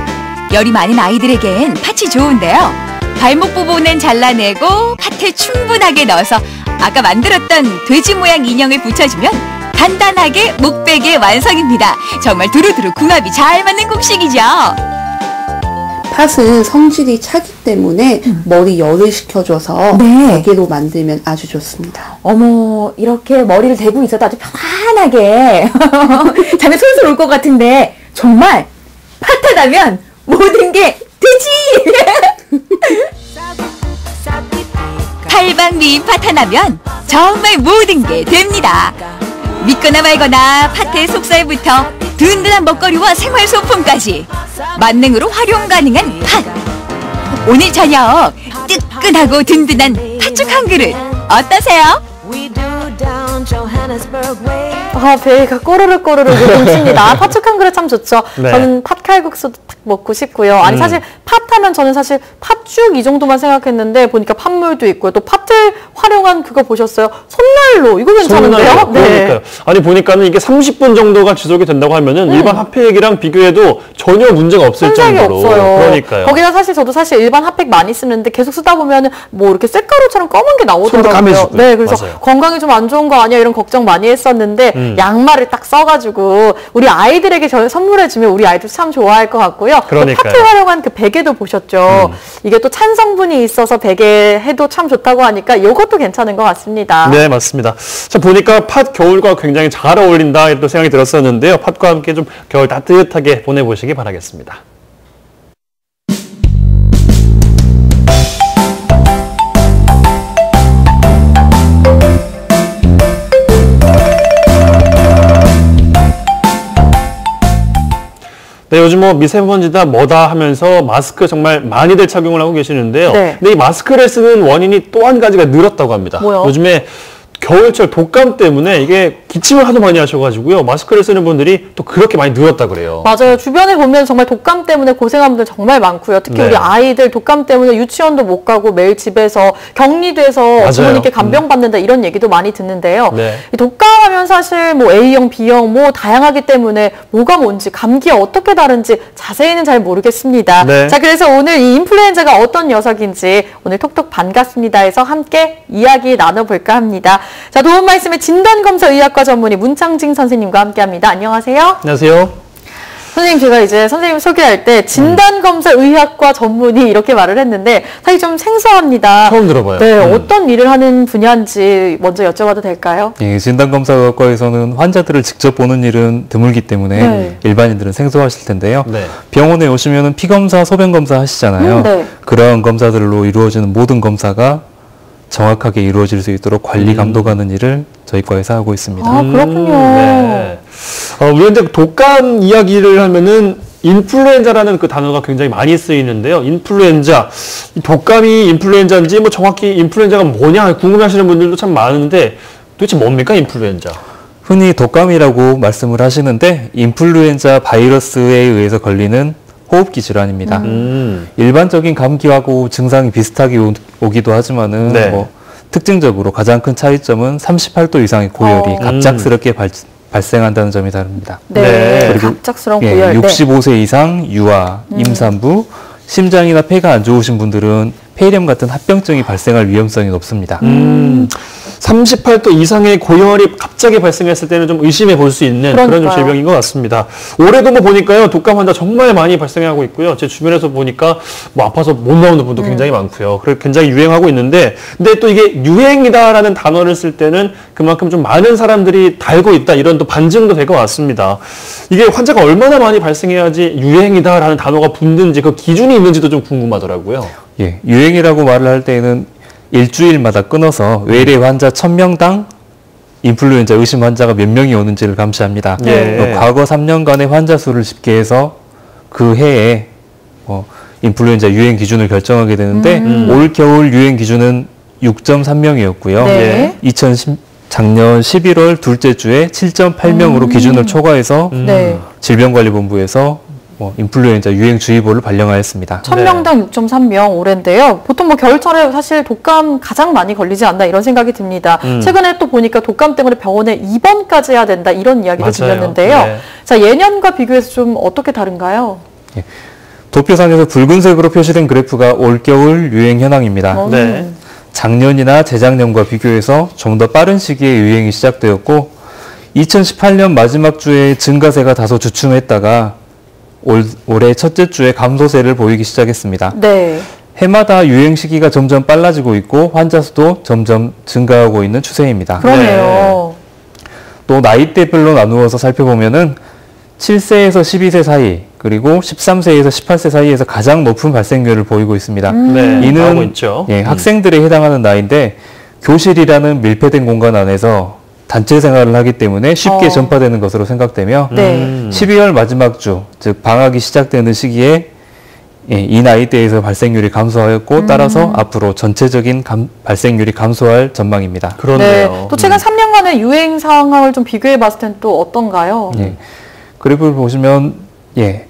열이 많은 아이들에겐 팥이 좋은데요. 발목 부분은 잘라내고 팥을 충분하게 넣어서 아까 만들었던 돼지 모양 인형을 붙여주면 간단하게 목베개 완성입니다. 정말 두루두루 궁합이 잘 맞는 곡식이죠. 팥은 성질이 차기 때문에 머리 열을 식혀줘서 베개로 만들면 아주 좋습니다. 어머 이렇게 머리를 대고 있어도 아주 편안하게 잠이 솔솔 올 것 같은데 정말 팥하다면 모든 게 되지. 탈방미인 팥 하나면 정말 모든 게 됩니다. 믿거나 말거나 팥의 속살부터 든든한 먹거리와 생활소품까지 만능으로 활용 가능한 팥. 오늘 저녁 뜨끈하고 든든한 팥죽 한 그릇 어떠세요? 배가 꼬르륵 넘칩니다. 팥죽 한 그릇 참 좋죠. 네. 저는 팥칼국수도 딱 먹고 싶고요. 아니 사실 팥하면 저는 사실 팥죽 이 정도만 생각했는데 보니까 팥물도 있고요. 또 팥을 활용한 그거 보셨어요? 손난로 이거 괜찮은데요? 손난로. 그러니까요. 아니 보니까는 이게 30분 정도가 지속이 된다고 하면은 일반 핫팩이랑 비교해도 전혀 문제가 없을 정도로. 없어요. 그러니까요. 거기다 저도 일반 핫팩 많이 쓰는데 계속 쓰다 보면은 뭐 이렇게 쇳가루처럼 검은 게 나오더라고요. 까매지고요. 네, 그래서 맞아요. 건강에 좀 안 좋은 거 아니야 이런 걱정 많이 했었는데 양말을 딱 써가지고 우리 아이들에게 선물해주면 우리 아이들 참 좋아할 것 같고요. 그러니까요. 팥을 활용한 그 베개도 보셨죠. 이게 또 찬 성분이 있어서 베개 해도 참 좋다고 하니까 이것도 괜찮은 것 같습니다. 네, 맞습니다. 자, 보니까 팥 겨울과 굉장히 잘 어울린다 또 생각이 들었었는데요. 팥과 함께 좀 겨울 따뜻하게 보내보시기 바라겠습니다. 네, 요즘 뭐 미세먼지다 뭐다 하면서 마스크 정말 많이들 착용을 하고 계시는데요. 네. 근데 이 마스크를 쓰는 원인이 또 한 가지가 늘었다고 합니다. 뭐요? 요즘에 겨울철 독감 때문에 이게 기침을 하도 많이 하셔가지고요. 마스크를 쓰는 분들이 또 그렇게 많이 늘었다 그래요. 맞아요. 주변에 보면 정말 독감 때문에 고생한 분들 정말 많고요. 특히 네. 우리 아이들 독감 때문에 유치원도 못 가고 매일 집에서 격리돼서 부모님께 간병 받는다 이런 얘기도 많이 듣는데요. 네. 이 독감하면 사실 뭐 A형, B형 뭐 다양하기 때문에 뭐가 뭔지 감기가 어떻게 다른지 자세히는 잘 모르겠습니다. 네. 자, 그래서 오늘 이 인플루엔자가 어떤 녀석인지 오늘 톡톡 반갑습니다에서 함께 이야기 나눠볼까 합니다. 자, 도움 말씀에 진단검사의학과 전문의 문창징 선생님과 함께합니다. 안녕하세요. 안녕하세요. 선생님, 제가 이제 선생님 소개할 때 진단검사의학과 전문의 이렇게 말을 했는데 사실 좀 생소합니다. 처음 들어봐요. 네, 어떤 일을 하는 분야인지 먼저 여쭤봐도 될까요? 예, 진단검사의학과에서는 환자들을 직접 보는 일은 드물기 때문에 네. 일반인들은 생소하실 텐데요. 네. 병원에 오시면 피검사, 소변검사 하시잖아요. 네. 그런 검사들로 이루어지는 모든 검사가 정확하게 이루어질 수 있도록 관리 감독하는 일을 저희 과에서 하고 있습니다. 아, 그렇군요. 네. 우리 이제 독감 이야기를 하면은 인플루엔자라는 그 단어가 굉장히 많이 쓰이는데요. 인플루엔자, 이 독감이 인플루엔자인지 뭐 정확히 인플루엔자가 뭐냐 궁금해하시는 분들도 참 많은데 도대체 뭡니까 인플루엔자? 흔히 독감이라고 말씀을 하시는데 인플루엔자 바이러스에 의해서 걸리는 호흡기 질환입니다. 일반적인 감기하고 증상이 비슷하게 오기도 하지만은 네. 뭐 특징적으로 가장 큰 차이점은 38도 이상의 고열이 갑작스럽게 발생한다는 점이 다릅니다. 네, 그리고 갑작스러운 고열. 65세 이상 유아, 임산부, 심장이나 폐가 안 좋으신 분들은 폐렴 같은 합병증이 발생할 위험성이 높습니다. 38도 이상의 고열이 갑자기 발생했을 때는 좀 의심해 볼 수 있는 그런 좀 질병인 것 같습니다. 올해도 뭐 보니까요, 독감 환자 정말 많이 발생하고 있고요. 제 주변에서 보니까 뭐 아파서 못 나오는 분도 굉장히 많고요. 그리고 굉장히 유행하고 있는데, 근데 또 이게 유행이다라는 단어를 쓸 때는 그만큼 좀 많은 사람들이 달고 있다, 이런 또 반증도 될 것 같습니다. 이게 환자가 얼마나 많이 발생해야지 유행이다라는 단어가 붙는지 그 기준이 있는지도 좀 궁금하더라고요. 예, 유행이라고 말을 할 때는 일주일마다 끊어서 외래 환자 1000명당 인플루엔자 의심 환자가 몇 명이 오는지를 감시합니다. 과거 3년간의 환자 수를 집계해서 그 해에 인플루엔자 유행 기준을 결정하게 되는데 올 겨울 유행 기준은 6.3명이었고요. 작년 11월 둘째 주에 7.8명으로 기준을 초과해서 질병관리본부에서 인플루엔자 유행주의보를 발령하였습니다. 1000명당 6.3명 올해인데요. 보통 뭐 겨울철에 사실 독감 가장 많이 걸리지 않나 이런 생각이 듭니다. 최근에 또 보니까 독감 때문에 병원에 입원까지 해야 된다 이런 이야기도 들렸는데요. 자, 예년과 비교해서 좀 어떻게 다른가요? 도표상에서 붉은색으로 표시된 그래프가 올겨울 유행 현황입니다. 작년이나 재작년과 비교해서 좀 더 빠른 시기에 유행이 시작되었고 2018년 마지막 주에 증가세가 다소 주춤했다가 올해 첫째 주에 감소세를 보이기 시작했습니다. 해마다 유행 시기가 점점 빨라지고 있고 환자 수도 점점 증가하고 있는 추세입니다. 그러네요. 또 나이대별로 나누어서 살펴보면은 7세에서 12세 사이, 그리고 13세에서 18세 사이에서 가장 높은 발생률을 보이고 있습니다. 이는 학생들에 해당하는 나이인데 교실이라는 밀폐된 공간 안에서 단체 생활을 하기 때문에 쉽게 전파되는 것으로 생각되며 12월 마지막 주, 즉 방학이 시작되는 시기에 이 나이대에서 발생률이 감소하였고 따라서 앞으로 전체적인 발생률이 감소할 전망입니다. 그런데요. 또 최근 3년간의 유행 상황을 좀 비교해 봤을 때는 또 어떤가요? 그래프를 보시면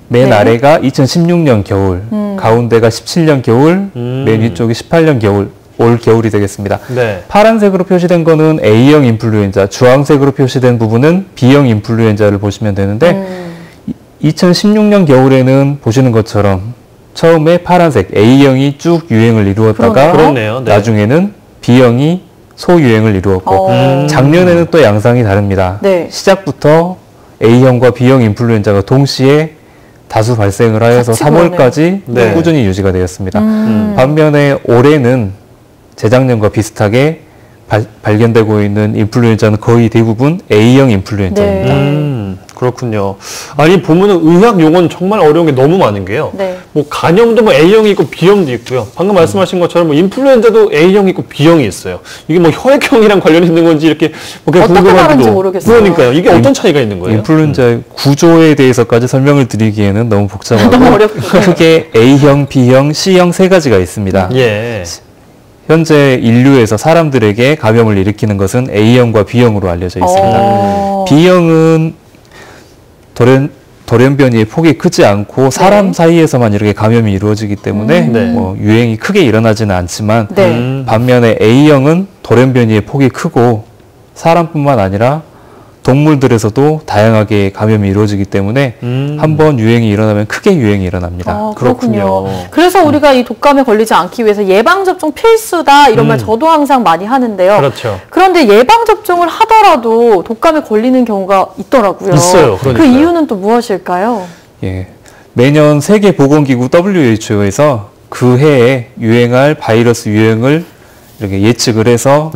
맨 아래가 2016년 겨울, 가운데가 17년 겨울, 맨 위쪽이 18년 겨울, 올 겨울이 되겠습니다. 파란색으로 표시된 거는 A형 인플루엔자, 주황색으로 표시된 부분은 B형 인플루엔자를 보시면 되는데 2016년 겨울에는 보시는 것처럼 처음에 파란색 A형이 쭉 유행을 이루었다가 나중에는 B형이 소유행을 이루었고 작년에는 또 양상이 다릅니다. 시작부터 A형과 B형 인플루엔자가 동시에 다수 발생을 하여서 3월까지 꾸준히 유지가 되었습니다. 반면에 올해는 재작년과 비슷하게 발견되고 있는 인플루엔자는 거의 대부분 A형 인플루엔자입니다. 그렇군요. 아니 보면은 의학 용어는 정말 어려운 게 너무 많은 게요. 뭐 간염도 뭐 A형이 있고 B형도 있고요. 방금 말씀하신 것처럼 뭐 인플루엔자도 A형이 있고 B형이 있어요. 이게 뭐 혈액형이랑 관련이 있는 건지 이렇게 뭐 어떻게 다른지 모르겠어요. 그러니까요. 이게 어떤 차이가 있는 거예요? 인플루엔자의 구조에 대해서까지 설명을 드리기에는 너무 복잡하고 크게 A형, B형, C형 세 가지가 있습니다. 현재 인류에서 사람들에게 감염을 일으키는 것은 A형과 B형으로 알려져 있습니다. B형은 돌연변이의 폭이 크지 않고 사람 사이에서만 이렇게 감염이 이루어지기 때문에 뭐 유행이 크게 일어나지는 않지만 반면에 A형은 돌연변이의 폭이 크고 사람뿐만 아니라 동물들에서도 다양하게 감염이 이루어지기 때문에 한번 유행이 일어나면 크게 유행이 일어납니다. 그렇군요. 그래서 우리가 이 독감에 걸리지 않기 위해서 예방접종 필수다 이런 말 저도 항상 많이 하는데요. 그런데 예방접종을 하더라도 독감에 걸리는 경우가 있더라고요. 있어요. 그 이유는 또 무엇일까요? 매년 세계보건기구 WHO에서 그 해에 유행할 바이러스 유행을 이렇게 예측을 해서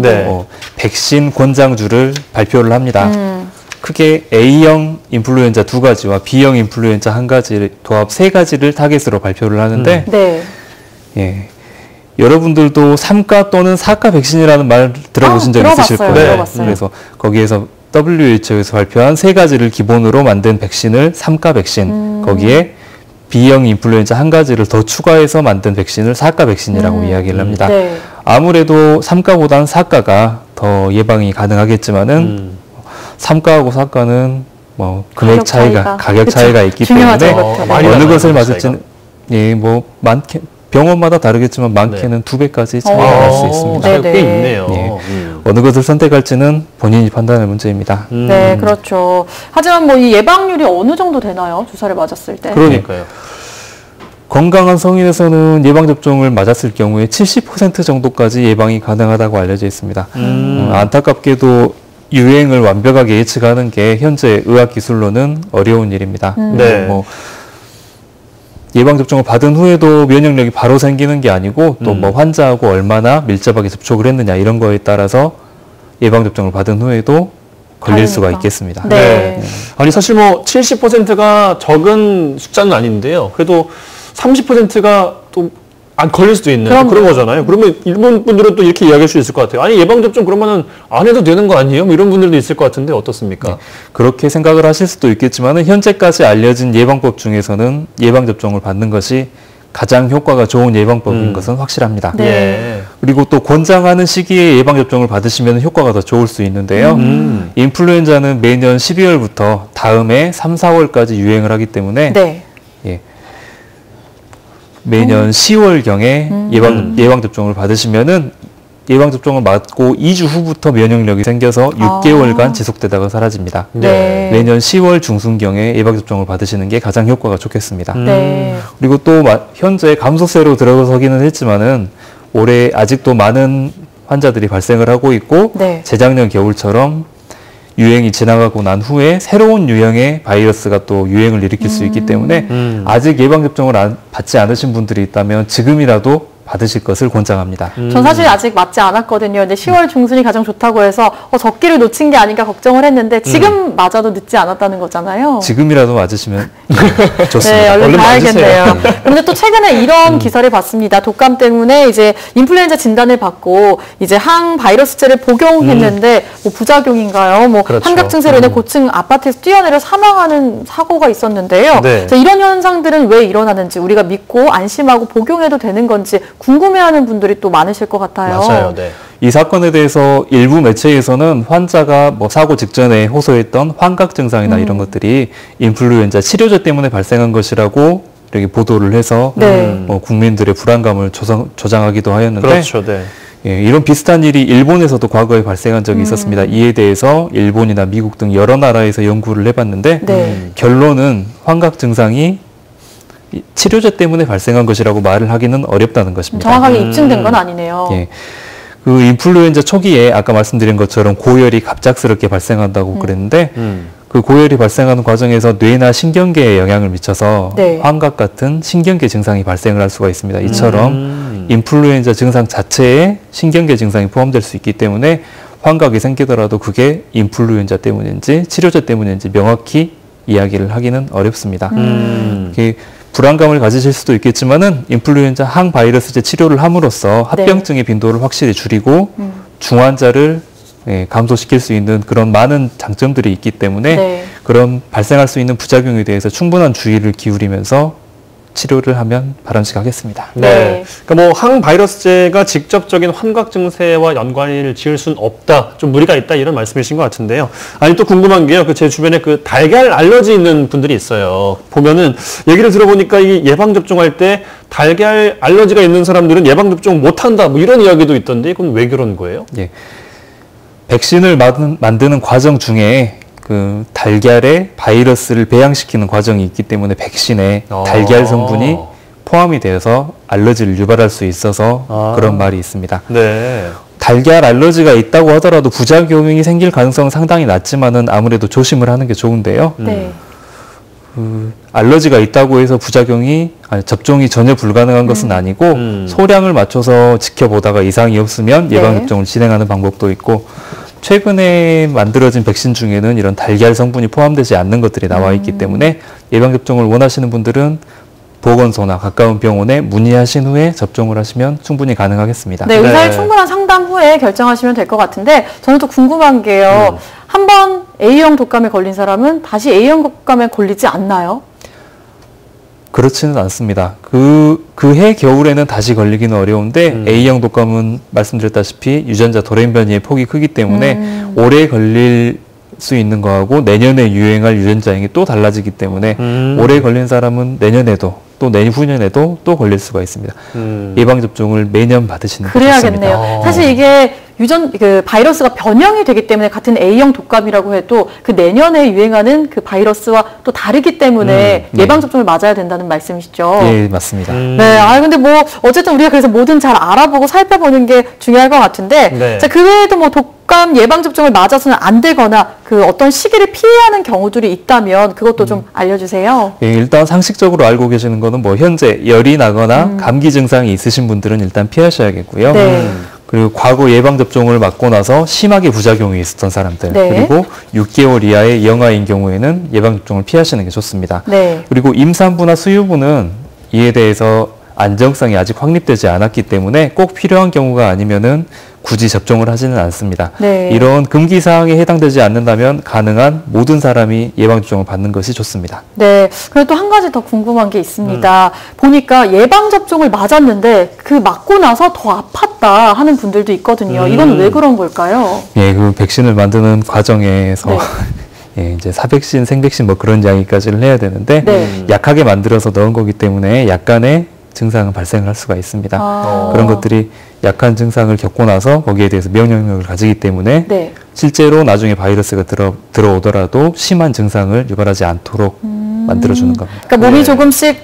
백신 권장주를 발표를 합니다. 크게 A형 인플루엔자 2가지와 B형 인플루엔자 1가지 도합 3가지를 타겟으로 발표를 하는데 여러분들도 3가 또는 4가 백신이라는 말 들어보신 적 있으실 거예요. 그래서 거기에서 WHO에서 발표한 3가지를 기본으로 만든 백신을 3가 백신, 거기에 B형 인플루엔자 1가지를 더 추가해서 만든 백신을 4가 백신이라고 이야기를 합니다. 아무래도 3가보다는 4가가 더 예방이 가능하겠지만은 3가하고 4가는 뭐 금액 차이가, 가격 차이가 있기 때문에 어느 것을 맞을지는 뭐 병원마다 다르겠지만 많게는 2배까지 차이가 날 수 있습니다. 꽤 있네요. 어느 것을 선택할지는 본인이 판단할 문제입니다. 네, 그렇죠. 하지만 뭐 이 예방률이 어느 정도 되나요? 주사를 맞았을 때? 그러니까요. 건강한 성인에서는 예방접종을 맞았을 경우에 70% 정도까지 예방이 가능하다고 알려져 있습니다. 안타깝게도 유행을 완벽하게 예측하는 게 현재 의학기술로는 어려운 일입니다. 네. 뭐 예방접종을 받은 후에도 면역력이 바로 생기는 게 아니고 또 뭐 환자하고 얼마나 밀접하게 접촉을 했느냐 이런 거에 따라서 예방접종을 받은 후에도 걸릴 수가 있겠습니다. 네. 아니 사실 뭐 70%가 적은 숫자는 아닌데요. 그래도 30%가 또 안 걸릴 수도 있는 그런 거잖아요. 그러면 일본 분들은 또 이렇게 이야기할 수 있을 것 같아요. 아니 예방접종 그러면은 안 해도 되는 거 아니에요? 뭐 이런 분들도 있을 것 같은데 어떻습니까? 네. 그렇게 생각을 하실 수도 있겠지만은 현재까지 알려진 예방법 중에서는 예방접종을 받는 것이 가장 효과가 좋은 예방법인 것은 확실합니다. 네. 그리고 또 권장하는 시기에 예방접종을 받으시면 효과가 더 좋을 수 있는데요. 인플루엔자는 매년 12월부터 다음해 3, 4월까지 유행을 하기 때문에 예. 매년 10월경에 예방접종을 받으시면은 예방접종을 맞고 2주 후부터 면역력이 생겨서 6개월간 지속되다가 사라집니다. 네. 매년 10월 중순경에 예방접종을 받으시는 게 가장 효과가 좋겠습니다. 네. 그리고 또 현재 감소세로 들어서기는 했지만은 올해 아직도 많은 환자들이 발생을 하고 있고 재작년 겨울처럼 유행이 지나가고 난 후에 새로운 유형의 바이러스가 또 유행을 일으킬 수 있기 때문에 아직 예방접종을 받지 않으신 분들이 있다면 지금이라도 받으실 것을 권장합니다. 전 사실 아직 맞지 않았거든요. 근데 10월 중순이 가장 좋다고 해서 적기를 놓친 게 아닌가 걱정을 했는데 지금 맞아도 늦지 않았다는 거잖아요. 지금이라도 맞으시면 좋습니다. 네, 얼른 가야겠네요. 그런데 또 최근에 이런 기사를 봤습니다. 독감 때문에 이제 인플루엔자 진단을 받고 이제 항바이러스제를 복용했는데 뭐 부작용인가요? 뭐 그렇죠. 환각 증세로 인해 고층 아파트에서 뛰어내려 사망하는 사고가 있었는데요. 네. 이런 현상들은 왜 일어나는지 우리가 믿고 안심하고 복용해도 되는 건지 궁금해하는 분들이 또 많으실 것 같아요. 맞아요. 네. 이 사건에 대해서 일부 매체에서는 환자가 뭐 사고 직전에 호소했던 환각 증상이나 이런 것들이 인플루엔자 치료제 때문에 발생한 것이라고 이렇게 보도를 해서 국민들의 불안감을 조장하기도 하였는데 그렇죠. 네. 예, 이런 비슷한 일이 일본에서도 과거에 발생한 적이 있었습니다. 이에 대해서 일본이나 미국 등 여러 나라에서 연구를 해봤는데 결론은 환각 증상이 치료제 때문에 발생한 것이라고 말을 하기는 어렵다는 것입니다. 정확하게 입증된 건 아니네요. 예. 그 인플루엔자 초기에 아까 말씀드린 것처럼 고열이 갑작스럽게 발생한다고 그랬는데 그 고열이 발생하는 과정에서 뇌나 신경계에 영향을 미쳐서 환각 같은 신경계 증상이 발생을 할 수가 있습니다. 이처럼 인플루엔자 증상 자체에 신경계 증상이 포함될 수 있기 때문에 환각이 생기더라도 그게 인플루엔자 때문인지 치료제 때문인지 명확히 이야기를 하기는 어렵습니다. 불안감을 가지실 수도 있겠지만은 인플루엔자 항바이러스제 치료를 함으로써 합병증의 빈도를 확실히 줄이고 중환자를 감소시킬 수 있는 그런 많은 장점들이 있기 때문에 그런 발생할 수 있는 부작용에 대해서 충분한 주의를 기울이면서 치료를 하면 바람직하겠습니다. 네. 그러니까 뭐 항바이러스제가 직접적인 환각 증세와 연관을 지을 수는 없다. 좀 무리가 있다 이런 말씀이신 것 같은데요. 아니 또 궁금한 게요. 제 주변에 그 달걀 알러지 있는 분들이 있어요. 보면은 얘기를 들어보니까 이 예방 접종할 때 달걀 알러지가 있는 사람들은 예방 접종 못 한다. 뭐 이런 이야기도 있던데 그건 왜 그런 거예요? 예. 백신을 만드는 과정 중에 그 달걀에 바이러스를 배양시키는 과정이 있기 때문에 백신에 달걀 성분이 포함이 되어서 알러지를 유발할 수 있어서 그런 말이 있습니다. 네. 달걀 알러지가 있다고 하더라도 부작용이 생길 가능성은 상당히 낮지만은 아무래도 조심을 하는 게 좋은데요. 알러지가 있다고 해서 접종이 전혀 불가능한 것은 아니고 소량을 맞춰서 지켜보다가 이상이 없으면 예방접종을 진행하는 방법도 있고 최근에 만들어진 백신 중에는 이런 달걀 성분이 포함되지 않는 것들이 나와 있기 때문에 예방접종을 원하시는 분들은 보건소나 가까운 병원에 문의하신 후에 접종을 하시면 충분히 가능하겠습니다. 네, 의사의 충분한 상담 후에 결정하시면 될 것 같은데 저는 또 궁금한 게요. 한번 A형 독감에 걸린 사람은 다시 A형 독감에 걸리지 않나요? 그렇지는 않습니다. 그해 겨울에는 다시 걸리기는 어려운데 A형 독감은 말씀드렸다시피 유전자 돌연 변이의 폭이 크기 때문에 올해 걸릴 수 있는 거하고 내년에 유행할 유전자형이 또 달라지기 때문에 올해 걸린 사람은 내년에도 또 내후년에도 또 걸릴 수가 있습니다. 예방접종을 매년 받으시는 게 좋습니다. 그래야겠네요. 사실 이게 그 바이러스가 변형이 되기 때문에 같은 A형 독감이라고 해도 그 내년에 유행하는 그 바이러스와 또 다르기 때문에 예방접종을 맞아야 된다는 말씀이시죠? 예, 맞습니다. 네, 근데 뭐 어쨌든 우리가 그래서 뭐든 잘 알아보고 살펴보는 게 중요할 것 같은데, 자, 그 외에도 뭐 독감 예방접종을 맞아서는 안 되거나 그 어떤 시기를 피해야 하는 경우들이 있다면 그것도 좀 알려주세요. 예, 일단 상식적으로 알고 계시는 거는 뭐 현재 열이 나거나 감기 증상이 있으신 분들은 일단 피하셔야겠고요. 그리고 과거 예방접종을 맞고 나서 심하게 부작용이 있었던 사람들, 그리고 6개월 이하의 영아인 경우에는 예방접종을 피하시는 게 좋습니다. 그리고 임산부나 수유부는 이에 대해서 안정성이 아직 확립되지 않았기 때문에 꼭 필요한 경우가 아니면은 굳이 접종을 하지는 않습니다. 이런 금기 사항에 해당되지 않는다면 가능한 모든 사람이 예방접종을 받는 것이 좋습니다. 네, 그리고 또 한 가지 더 궁금한 게 있습니다. 보니까 예방접종을 맞았는데 그 맞고 나서 더 아팠다 하는 분들도 있거든요. 이건 왜 그런 걸까요? 예, 그 백신을 만드는 과정에서 예, 이제 사백신, 생백신 뭐 그런 이야기까지를 해야 되는데 약하게 만들어서 넣은 거기 때문에 약간의 증상은 발생을 할 수가 있습니다. 그런 것들이 약한 증상을 겪고 나서 거기에 대해서 면역력을 가지기 때문에 실제로 나중에 바이러스가 들어오더라도 심한 증상을 유발하지 않도록 만들어주는 겁니다. 그러니까 몸이 조금씩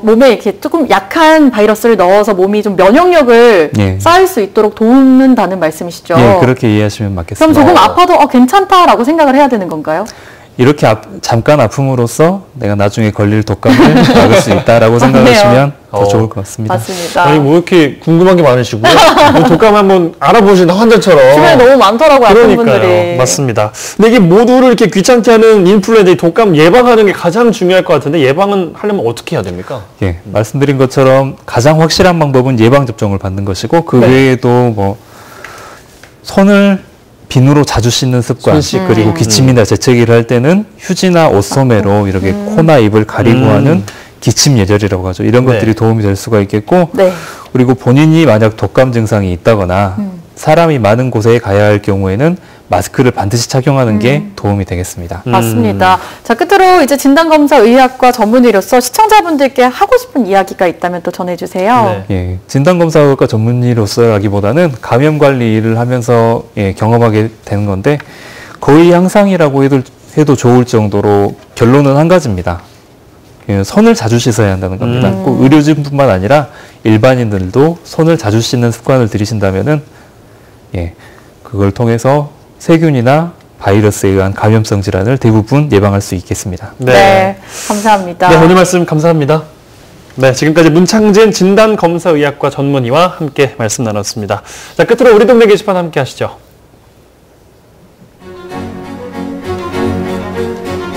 몸에 이렇게 조금 약한 바이러스를 넣어서 몸이 좀 면역력을 쌓을 수 있도록 도운다는 말씀이시죠? 예, 그렇게 이해하시면 맞겠습니다. 그럼 조금 아파도 괜찮다라고 생각을 해야 되는 건가요? 이렇게 잠깐 아픔으로써 내가 나중에 걸릴 독감을 막을 수 있다라고 생각하시면 더 좋을 것 같습니다. 맞습니다. 아니 뭐 이렇게 궁금한 게 많으시고요. 독감 한번 알아보시는 환자처럼. 주변에 너무 많더라고요. 아픈 분들이. 맞습니다. 근데 이게 모두를 이렇게 귀찮게 하는 인플루엔자 독감 예방하는 게 가장 중요할 것 같은데 예방은 하려면 어떻게 해야 됩니까? 예, 말씀드린 것처럼 가장 확실한 방법은 예방접종을 받는 것이고 그 외에도 뭐 손을 비누로 자주 씻는 습관, 그리고 기침이나 재채기를 할 때는 휴지나 옷소매로 이렇게 코나 입을 가리고 하는 기침 예절이라고 하죠. 이런 것들이 도움이 될 수가 있겠고, 그리고 본인이 만약 독감 증상이 있다거나 사람이 많은 곳에 가야 할 경우에는 마스크를 반드시 착용하는 게 도움이 되겠습니다. 맞습니다. 자, 끝으로 이제 진단검사의학과 전문의로서 시청자분들께 하고 싶은 이야기가 있다면 또 전해주세요. 예, 진단검사의학과 전문의로서라기보다는 감염 관리를 하면서 경험하게 되는 건데 거의 향상이라고 해도 좋을 정도로 결론은 한 가지입니다. 손을 자주 씻어야 한다는 겁니다. 꼭 의료진뿐만 아니라 일반인들도 손을 자주 씻는 습관을 들이신다면은 그걸 통해서 세균이나 바이러스에 의한 감염성 질환을 대부분 예방할 수 있겠습니다. 네, 감사합니다. 네, 오늘 말씀 감사합니다. 네, 지금까지 문창진 진단검사의학과 전문의와 함께 말씀 나눴습니다. 자, 끝으로 우리 동네 게시판 함께 하시죠.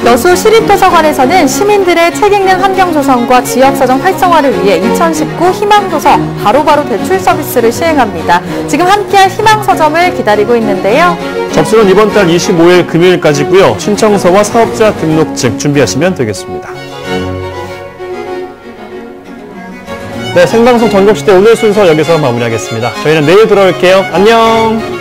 여수 시립도서관에서는 시민들의 책 읽는 환경 조성과 지역서정 활성화를 위해 2019 희망도서 바로바로 대출 서비스를 시행합니다. 지금 함께할 희망서점을 기다리고 있는데요. 접수는 이번 달 25일 금요일까지고요. 신청서와 사업자 등록증 준비하시면 되겠습니다. 네, 생방송 전국시대 오늘 순서 여기서 마무리하겠습니다. 저희는 내일 돌아올게요. 안녕!